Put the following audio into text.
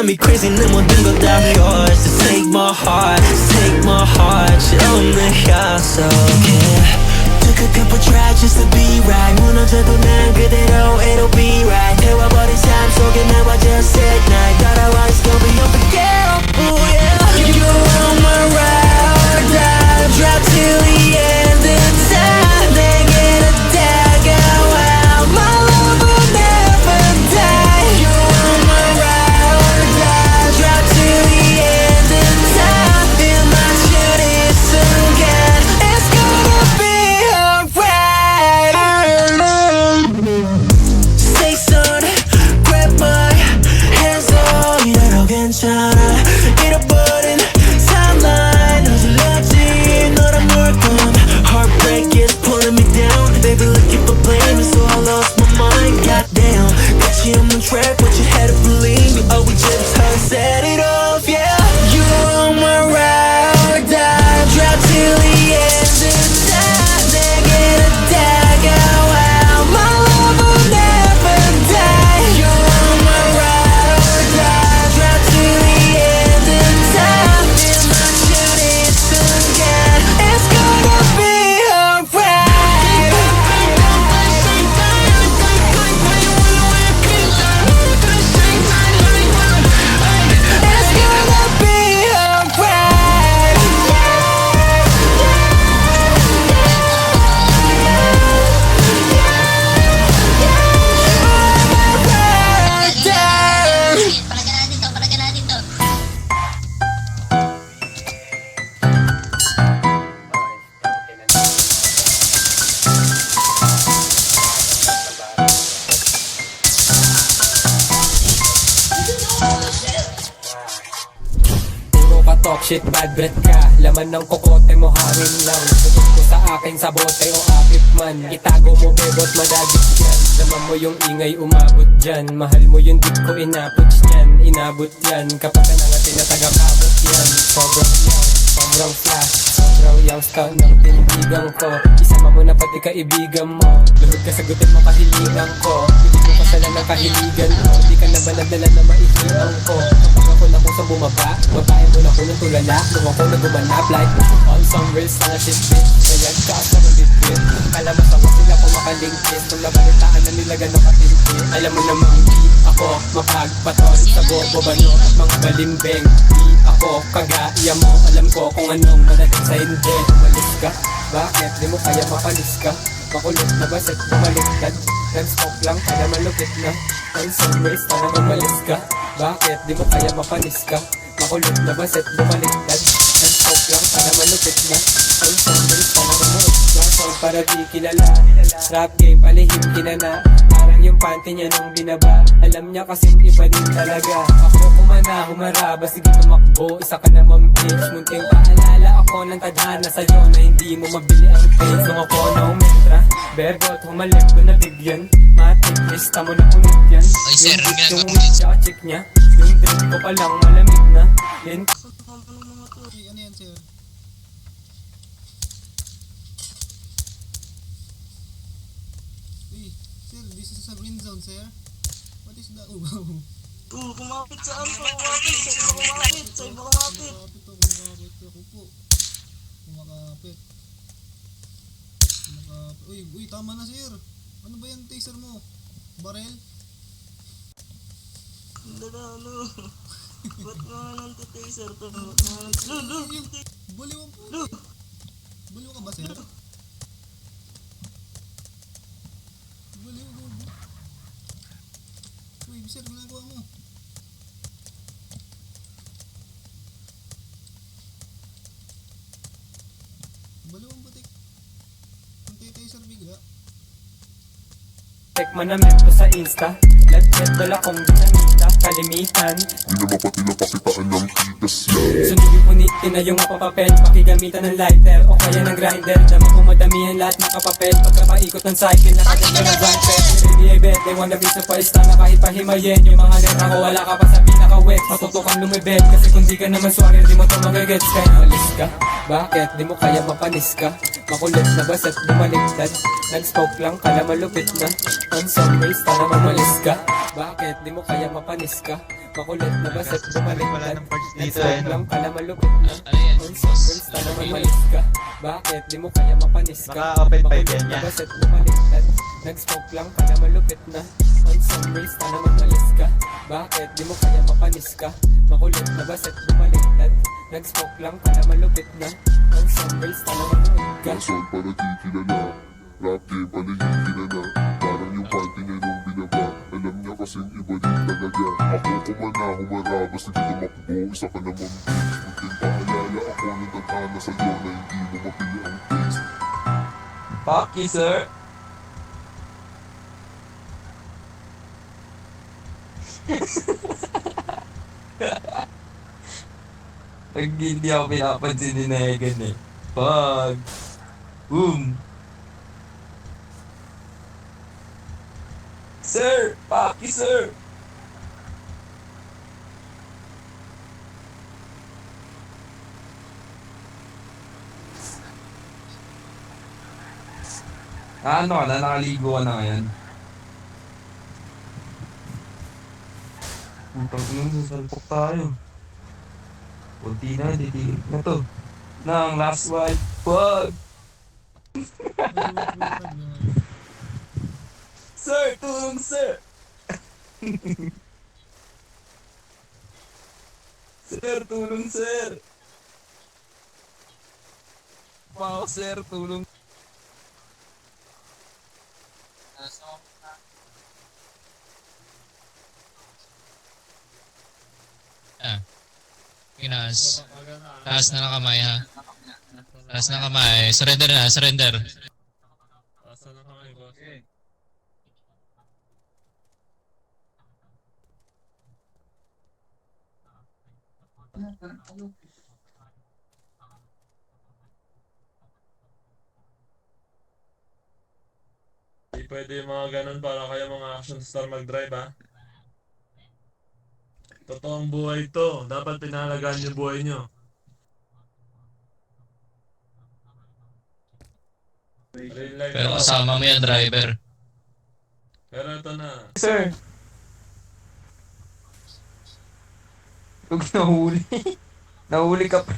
drive me crazy 내 모든 걸 다 yours. Just take my heart, 약속해. Took a couple tries just to be right. 무너져도 난 그대로 it'll be right. 태워버린 삶 속에 나와 just at night. 따라와 it's gonna be unforgettable, yeah. You're on my ride, I'll drop till the end of time. 내게로 다가와, my love will never die. You're on my ride, I'll drop till the end of time. In my shooting 순간, it's gonna be alright. Stay son, grab my hands on. 이대로 괜찮아. 잃어버린 timeline. 어질렀지 너란 물건. Heartbreak is pulling me down. Baby looking for blame, so I lost my mind. Goddamn, 끝이 없는 track, but you had to believe me. Oh, we just had to set it off, yeah. You're on my ride, I drop till the end of time. 내게로 다가와, my love will never die. You're on my ride, I drop till the end of time. In my shooting 순간, it's gonna be alright. It's gonna be alright. Palagyan natin to. Puro ka talk shit, bad breath ka. Laman ng kokote mo, hangin lang. Sunod ko sa aking sabote o akip man. Itago mo bebot, madagit yan. Daman mo yung ingay, umabot dyan. Mahal mo yung dip ko, inaputs yan. Inabot yan, kapag ka na nga tinataga-kamot yan. Sobrang flash, sobrang yung stun ng tindigan ko. Isama mo na pati kaibigan mo. Luhod ka sagutin mo kahilingan ko. Hindi mo kasalan ng kahiligan mo. Di ka na ba nagdala na maihilang ko? Kapag ako na kung sa bumaba, babae mo na ko ng tulala. Nung ako na gumanap like on some real sana shit bitch. Kaya kaas na ng bitbit. Kala mo sa sila ko makalingkit. Kung nabalitaan na nila gano'ng katilpit. Alam mo namang di ako mapagpaton sa bobo bano at mga balimbeng. Di ako kagaya mo. Alam ko kung anong madating sa hindi. Umalis ka, bakit di mo kaya mapalis ka? Makulit na ba set bumaliktad? Non-stop lang kaya malupit na. On some race na umalis ka, bakit di mo kaya mapalis ka? Makulit na ba set bumaliktad? Non-stop lang kaya malupit na. On some race na umalis ka, song para di kilala. Rap game palihim kinana. Parang yung panty niya nung binaba. Alam niya kasing iba din talaga. Ako kumana, humaraba, sige tumakbo. Isa ka naman bitch, munting paalala ako ng tadhana sa'yo na hindi mo mabili ang face. Nung ako na umentra, bebot, humalip ko na bigyan. Matik, lista mo na punit yan. Ay, sir, Yung beat, ginagawa yung mo weed, tsaka chick niya. Yung drip ko palang malamig na. Lin Ano yan, sir? Uy, sir, this is a green zone, sir. What is that? Oh, wow. Kumapit sa ano, kumapit, sa iba kumapit, sa iba kumapit. Kumakapit ako po. Kumakapit. Uy, tama na, sir. Ano ba yan, taser mo? Barel? Hindi na, ano. Ba't nga nang-taser to? Ba't nga nang-taser? Baliw po. Lu! Baliw ka ba, sir? Baliw, bobo. Uy, sir, ginagawa mo. Baliw ang butik. Ang taser bigla. check manamit ko sa Insta. Lagyan dala kong dinamita. Kalimitan Di naman pati napakitaan ng kitas yan. Sunugin punitin na yung mapapapel. Pakigamitan ng lighter o kaya ng grinder. Dama kong madamihan lahat ng kapapel. Pagkapaikot ng cycle nakaganda ng grinder. Hindi ay bet, they wanna be superstar na kahit pahimayin. Yung mga letra ko wala ka pa sa pinaka-wet. Matutukang lumibet kasi kung di ka naman swagger di mo to magagets. Kaya alis ka, bakit di mo kaya mapanis ka? Makulit na basta't bumaliktad. Nag-smoke lang kala malupit na. On some girls tara mamalis ka. Bakit di mo kaya mapanis ka? Makulit na basta't bumaliktad. Nag-smoke lang kala malupit na. On some girls tara mamalis ka. Bakit di mo kaya mapanis ka? Makulit na basta't bumaliktad. Nag-smoke lang kala malupit na. On some girls tara mamalis ka. Bakit di mo kaya mapanis ka? Makulit na basta't bumaliktad. Nag-smoke lang kala malupit na. On some girls tara mamalis ka. Dancehall pa nagkikilala, rap game pa nagkikilala. Parang yung panty niya nung binaba, alam niya kasing iba din talaga. Ako kumana, humara, basta di tumakbo, isa ka naman bitch. Munting paalala ako ng tadhana sa'yo na hindi mo mapili ang taste. Fuck you, sir. Pag hindi ako pinapansin ni Negan eh. Pag. Boom. Sir! Fuck you, sir! Ano ka na? Nakaligo ka na ngayon? Putang ina, sasalpok tayo. Kunti na, ditilik na to. Nang last wipe, wag! Sir, tulong sir! Sir, tulong sir! Wow, sir, tulong. Pinas. Taas na ng kamay ha. Taas na kamay. Surrender na, surrender. Hindi pwede yung mga ganun para kayo mga action star mag-drive ha. Totoong buhay to. Dapat pinahalagaan yung buhay nyo. Real life. Pero kasama mo yan, driver. Pero ito na. Sir! Huwag nahuli. Nahuli ka pa.